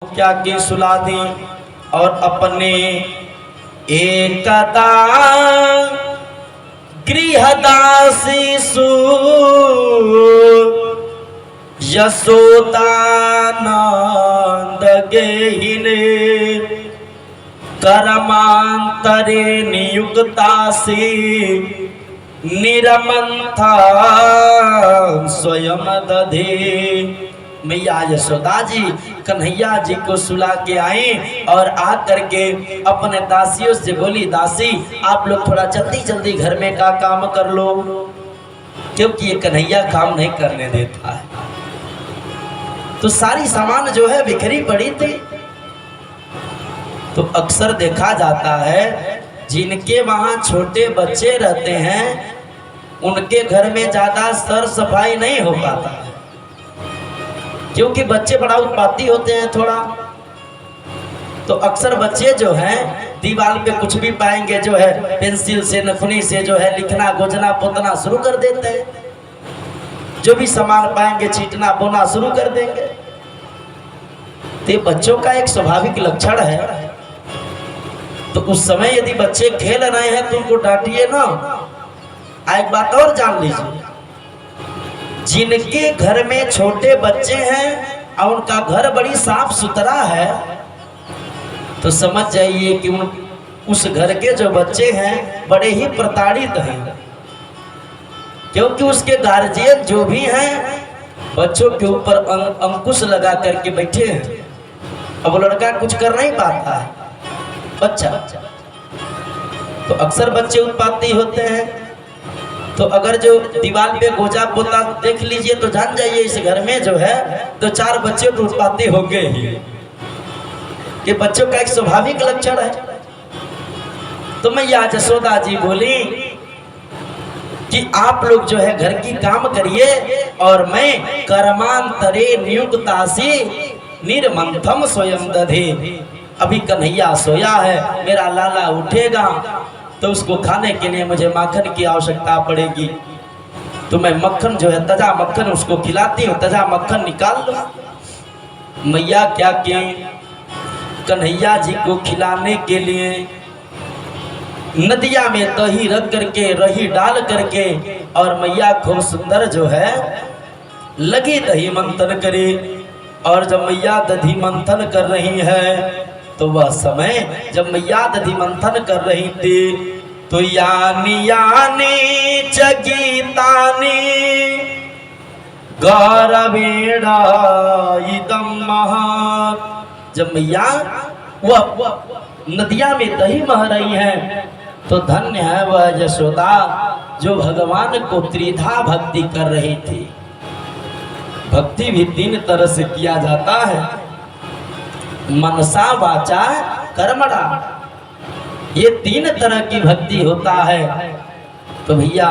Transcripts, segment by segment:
क्या की सुला दी और अपने एकदा गृहदासी सु यशोदानंद गेहिने कर्मांतरे नियुक्ता से निरमंथा स्वयं दधे। मैया यशोदा जी कन्हैया जी को सुला के आई और आ करके अपने दासियों से बोली, दासी आप लोग थोड़ा जल्दी जल्दी घर में का काम कर लो, क्योंकि ये कन्हैया काम नहीं करने देता है। तो सारी सामान जो है बिखरी पड़ी थी। तो अक्सर देखा जाता है जिनके वहां छोटे बच्चे रहते हैं उनके घर में ज्यादा सर सफाई नहीं हो पाता है, क्योंकि बच्चे बड़ा उत्पाती होते हैं थोड़ा। तो अक्सर बच्चे जो हैं दीवार पे कुछ भी पाएंगे जो है पेंसिल से नखुनी से जो है लिखना गोजना पोतना शुरू कर देते हैं, जो भी सामान पाएंगे चीटना बोना शुरू कर देंगे। तो बच्चों का एक स्वाभाविक लक्षण है। तो उस समय यदि बच्चे खेल रहे हैं तो उनको डांटिए ना। एक बात और जान लीजिए, जिनके घर में छोटे बच्चे हैं और उनका घर बड़ी साफ सुथरा है तो समझ जाइए कि उस घर के जो बच्चे हैं बड़े ही प्रताड़ित हैं, क्योंकि उसके गार्जियन जो भी हैं बच्चों के ऊपर अंकुश लगा करके बैठे हैं। अब वो लड़का कुछ कर नहीं पाता है बच्चा, तो अक्सर बच्चे उत्पाती होते हैं। तो अगर जो दीवार पे गोजा पोता देख लीजिए तो जान जाइए इस घर में जो है तो चार बच्चे तो उत्पाती होंगे ही। ये बच्चों का एक स्वाभाविक लक्षण है। तो मैया यशोदा जी बोली कि आप लोग जो है घर की काम करिए और मैं कर्मांतरे नियुक्तासी निर्मंथम स्वयं दधे। अभी कन्हैया सोया है, मेरा लाला उठेगा तो उसको खाने के लिए मुझे माखन की आवश्यकता पड़ेगी। तो मैं मक्खन जो है ताजा मक्खन उसको खिलाती हूँ, ताजा मक्खन निकाल लो। मैया क्या की कन्हैया जी को खिलाने के लिए नदिया में दही रख करके रही डाल करके और मैया खूब सुंदर जो है लगी दही मंथन करे। और जब मैया दही मंथन कर रही है तो वह समय जब मैया दधी मंथन कर रही थी तो यानी यानी चगीतानी गौरवेड़ा इदम महा। जब मैया वह नदिया में दही मह रही हैं तो धन्य है वह यशोदा जो भगवान को त्रिधा भक्ति कर रही थी। भक्ति भी तीन तरह से किया जाता है, मनसा वाचा कर्मणा, ये तीन तरह की भक्ति होता है। तो भैया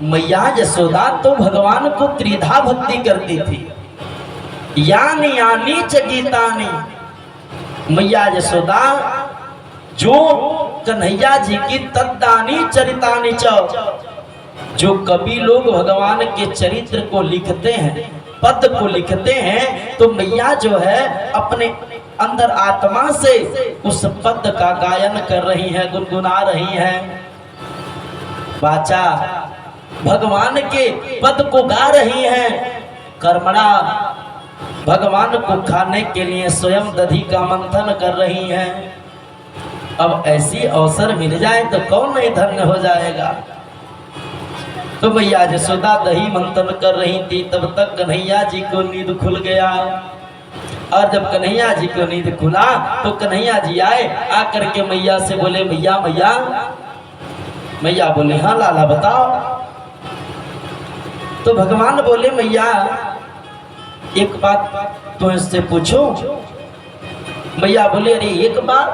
मैया यशोदा तो भगवान को त्रिधा भक्ति करती थी। यानी यानी चगीतानी, मैया यशोदा जो कन्हैया जी की तद्दानी चरितानी च, जो कवि लोग भगवान के चरित्र को लिखते हैं पद को लिखते हैं तो मैया जो है अपने अंदर आत्मा से उस पद का गायन कर रही है, गुनगुना रही है। वाचा भगवान के पद को गा रही है, कर्मणा भगवान को खाने के लिए स्वयं दधी का मंथन कर रही है। अब ऐसी अवसर मिल जाए तो कौन नहीं धन्य हो जाएगा। तो मैया यशोदा दही मंथन कर रही थी, तब तक कन्हैया जी को नींद खुल गया। और जब कन्हैया जी को नींद खुला तो कन्हैया जी आए, आकर के मैया से बोले मैया मैया। मैया बोले हाँ लाला बताओ। तो भगवान बोले मैया एक बात तो इससे पूछो। मैया बोले अरे एक बात,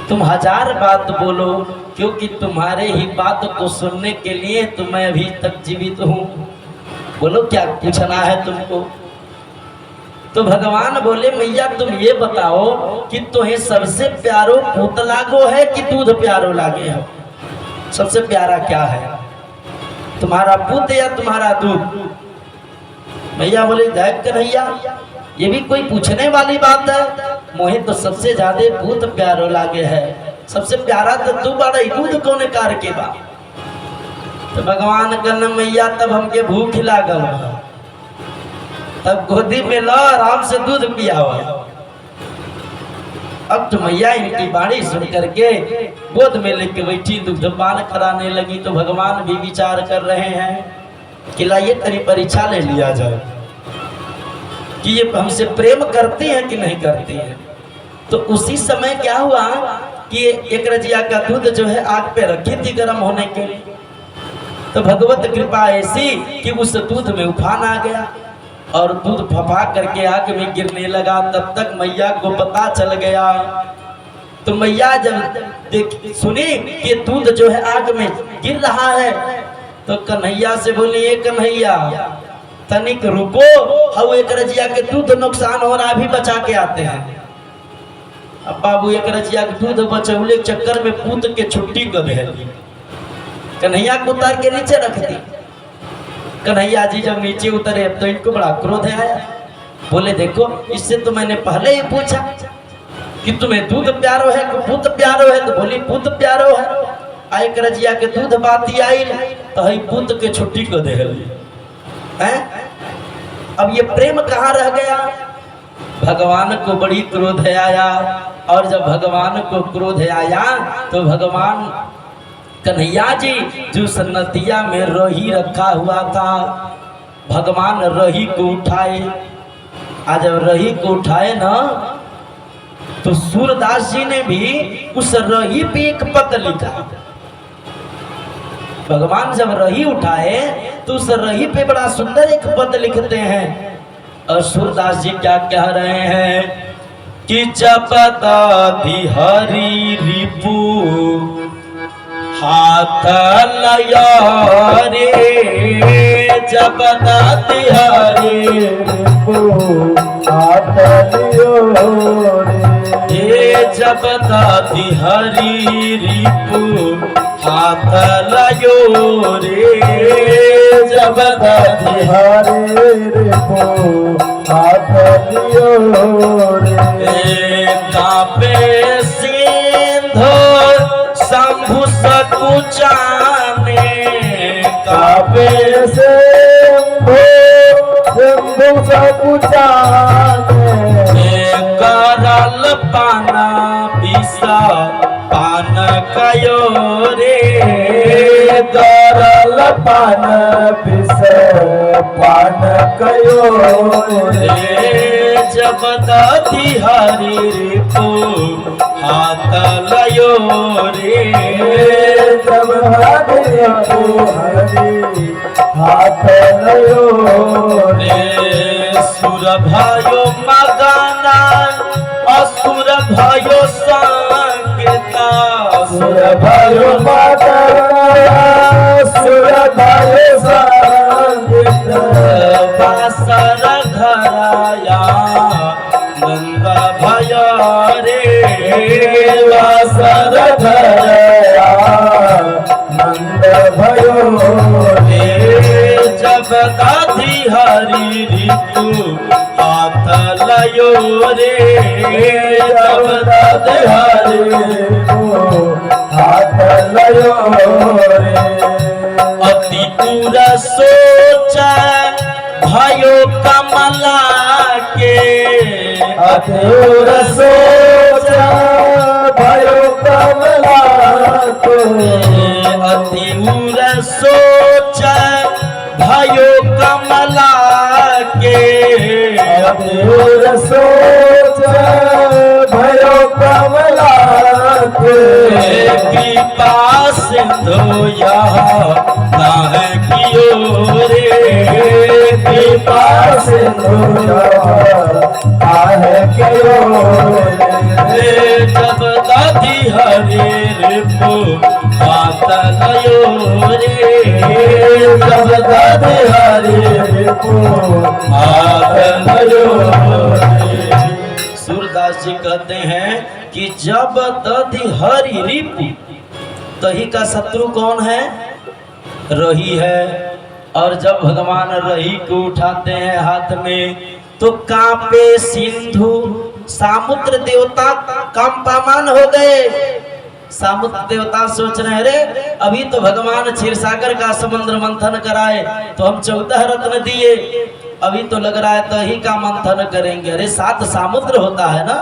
तुम हजार बात बोलो, क्योंकि तुम्हारे ही बात को सुनने के लिए तो मैं अभी तक जीवित हूँ। बोलो क्या पूछना है तुमको। तो भगवान बोले मैया तुम ये बताओ कि तुम्हें सबसे प्यारो पूत लागो है कि दूध प्यारो लागे हो। सबसे प्यारा क्या है, तुम्हारा पूत या तुम्हारा दूध। मैया बोले जय कन्हैया ये भी कोई पूछने वाली बात है? मोहे तो सबसे ज्यादा भूत प्यारो लागे है, सबसे प्यारा तो तू बड़ा दूध कौन कार के बा। तो भगवान कहना मैया तब हमके भूख लागल बा, तब गोदी में लो आराम से दूध पिया हुआ। अब तो मैया इनकी बाणी सुन करके गोद में लेके बैठी दुग्धपान कराने लगी। तो भगवान भी विचार कर रहे हैं कि लाइए तेरी परीक्षा ले लिया जाए कि ये हमसे प्रेम करती हैं कि नहीं करती हैं। तो उसी समय क्या हुआ कि एक रजिया का दूध जो है आग पे रखी थी गर्म होने के लिए। तो भगवत कृपा ऐसी कि उस दूध में उफान आ गया और दूध फफा करके आग में गिरने लगा। तब तक मैया को पता चल गया। तो मैया जब सुनी कि दूध जो है आग में गिर रहा है तो कन्हैया से बोली, ये कन्हैया तनिक रुको, हम एक रजिया के दूध नुकसान हो रहा, अभी बचा के आते हैं। अब बाबू एक रजिया के दूध बचौले चक्कर में पूत के छुट्टी कर दे, कन्हैया को उतार के नीचे रख दी। कन्हैया जी जब नीचे उतरे तो इनको बड़ा क्रोध आया। बोले देखो, इससे तो मैंने पहले ही पूछा कि तुम्हें दूध प्यारो है कि पूत प्यारो है, तो बोली पूत प्यारो है। एक रजिया के दूध बाती आई तो ही पूत के छुट्टी को दे हैं। अब ये प्रेम कहाँ रह गया? भगवान को बड़ी क्रोध आया और जब भगवान को क्रोध आया तो भगवान कन्हैया जी जो सन्नतिया में रही रखा हुआ था, भगवान रही को उठाए। आज जब रही को उठाए ना तो सूरदास जी ने भी उस रही पे एक पद लिखा। भगवान जब रही उठाए तो उस रही पे बड़ा सुंदर एक पद लिखते हैं। और सूरदास जी क्या कह रहे हैं कि जब दादी हरी रिपू हाथ लया रे, जब दादी हरी रिपू हाथ लियो रे, जब दादी हरी रिपू हाथ लयो रे, जब दादी हरी रिपू हाथ लियो रे। कापे सिंधु शंभु सकुचाने, कापे सिंधु शंभु सकुचाने, करल पाना पिसा पान कयो रे, करल पान पिस पान कयो रे, जब दादी हरी रिपू हाथ लयो रे, जब दादी हरी हाथ लयो रे। सुर भयो मगना असुर भयो संगीता, सुर भयो मगना असुर भयो संगीता, बासर घराया नंद भयो रे, बासर घराया नंद भयो रे, जब दादी हरी रिपू हाथ लयो रे, जब दादी हरी रिपू हाथ लयो रे। अति दूर सोचा भयो कमला के, अति दूर सोचा भयो कमला के, अति दूर सोचा भयो कमला के, दूर सोच भयो कमला के, कृपा सिंधु यहाँ नाहे कियो रे, कृपा सिंधु नाहे कियो रे, जब दादी हरी रिपू हाथ लयो रे, जब दादी हरी रिपू हाथ लयो रे। सूरदास जी कहते हैं कि जब दादी हरी रिपू, तही का शत्रु कौन है? रही है। और जब भगवान रही को उठाते हैं हाथ में तो कांपे सिंधु, सामुद्र देवता कंपायमान हो गए। सामुद्र देवता सोच रहे हैं, अरे अभी तो भगवान क्षीरसागर का समुद्र मंथन कराए तो हम 14 रत्न दिए, अभी तो लग रहा है दही का मंथन करेंगे। अरे 7 समुद्र होता है ना,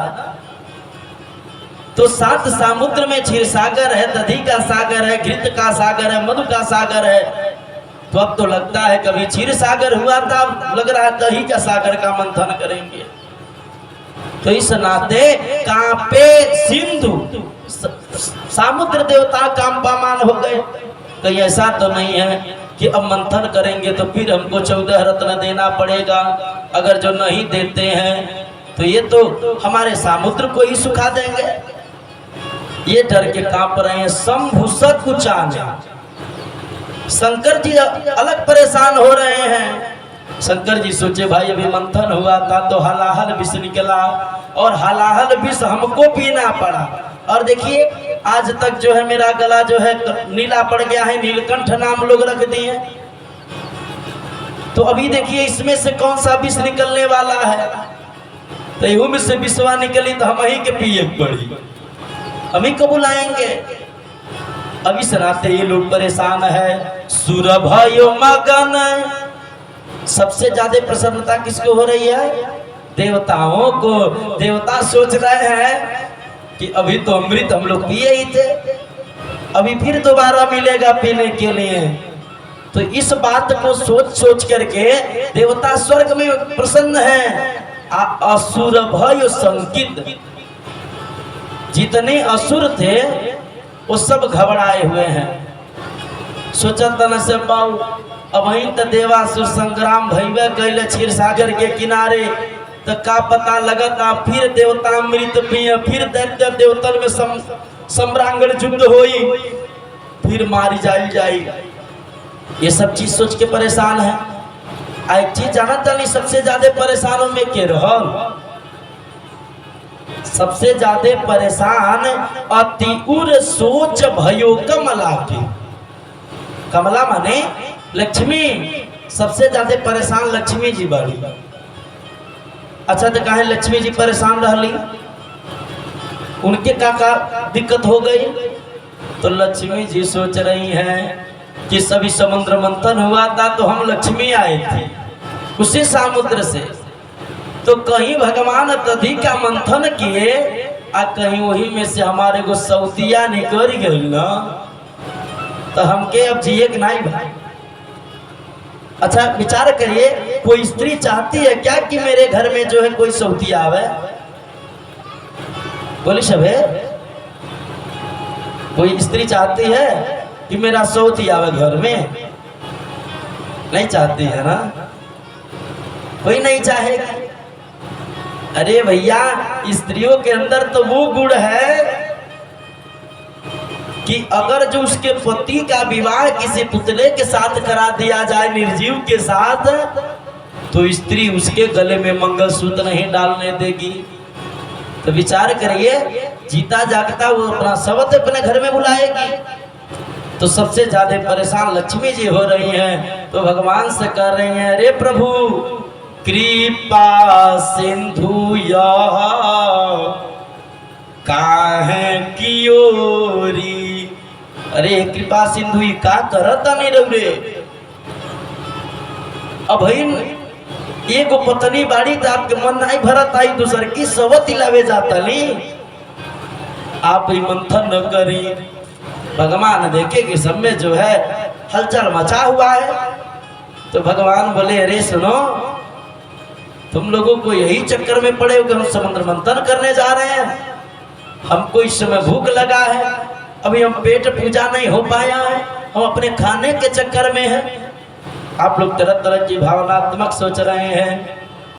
तो 7 समुद्र में क्षीरसागर है, दधी का सागर है, घृत का सागर है, मधु का सागर है। तो अब तो लगता है कभी क्षीर सागर हुआ था, लग रहा है दही का सागर का मंथन करेंगे। तो इस नाते कांपे सिंधु, समुद्र देवता कंपायमान हो गए। कहीं ऐसा तो नहीं है कि अब मंथन करेंगे तो फिर हमको 14 रत्न देना पड़ेगा, अगर जो नहीं देते हैं तो ये तो हमारे समुद्र को ही सुखा देंगे। ये डर के कांप रहे हैं। शंभु सकुचाने, शंकर जी अलग परेशान हो रहे हैं। शंकर जी सोचे भाई अभी मंथन हुआ था तो हलाहल विष निकला और हलाहल विष हमको पीना पड़ा, और देखिए आज तक जो है मेरा गला जो है नीला पड़ गया है, नीलकंठ नाम लोग रख दिए। तो अभी देखिए इसमें से कौन सा विष निकलने वाला है, तो यू में से विषवा निकली तो हम ही के पिए पड़ी, हम ही को बुलाएंगे। अभी सनाते ये लोग परेशान है। सुरभयो मगन, सबसे ज्यादा प्रसन्नता किसको हो रही है? देवताओं को। देवता सोच रहे हैं कि अभी तो अमृत हम लोग पिए ही थे, अभी फिर दोबारा मिलेगा पीने के लिए। तो इस बात को सोच सोच करके देवता स्वर्ग में प्रसन्न है। असुर भय संकित, जितने असुर थे वो सब घबराए हुए हैं। सोचत न से पाऊ अब वहीं तो देवासुर संग्राम भैया कैले क्षीर सागर के किनारे, तो का पता लगता फिर देवता अमृत पिए, फिर दैत्य देवतन में सम्रांगण युद्ध होई, फिर मारी जाई। ये सब चीज सोच के परेशान है। एक चीज जाना चाहिए, सबसे ज्यादा परेशानों में के रहल, सबसे ज्यादा परेशान अति उर सोच भयो कमला की। कमला माने लक्ष्मी, सबसे ज्यादा परेशान लक्ष्मी जी बाड़ी। अच्छा तो कहे लक्ष्मी जी परेशान रहली, उनके का दिक्कत हो गई? तो लक्ष्मी जी सोच रही हैं कि सभी समुद्र मंथन हुआ था तो हम लक्ष्मी आए थे उसी समुद्र से, तो कहीं भगवान दधी का मंथन किए आ कहीं वही में से हमारे को सौतिया निकल गई ना, तो हमके अब जिए कि नहीं भाई? अच्छा विचार करिए, कोई स्त्री चाहती है क्या कि मेरे घर में जो है कोई सौतिया आवे? बोली सब है, कोई स्त्री चाहती है कि मेरा सौतिया आवे घर में? नहीं चाहती है ना, कोई नहीं चाहेगी। अरे भैया स्त्रियों के अंदर तो वो गुण है कि अगर जो उसके पति का विवाह किसी पुतले के साथ करा दिया जाए, निर्जीव के साथ, तो स्त्री उसके गले में मंगलसूत्र नहीं डालने देगी। तो विचार करिए, जीता जागता वो अपना शब्द अपने घर में बुलाएगी। तो सबसे ज्यादा परेशान लक्ष्मी जी हो रही हैं, तो भगवान से कह रही हैं, अरे प्रभु कृपा सिंधु यह काहे कियोरी। अरे कृपा सिंधु का करता नहीं रे, अब एगो पत्नी बाड़ी तो आपके मन नहीं भरत आई, दूसर की सवती लावे जाता नहीं, आप ही मंथन न करी। भगवान देखे कि सब में जो है हलचल मचा हुआ है, तो भगवान बोले अरे सुनो, तुम लोगों को यही चक्कर में पड़े हो कि हम समुद्र मंथन करने जा रहे हैं, हमको इस समय भूख लगा है, अभी हम पेट पूजा नहीं हो पाया है, हम अपने खाने के चक्कर में हैं। आप लोग तरह तरह की भावनात्मक सोच रहे हैं।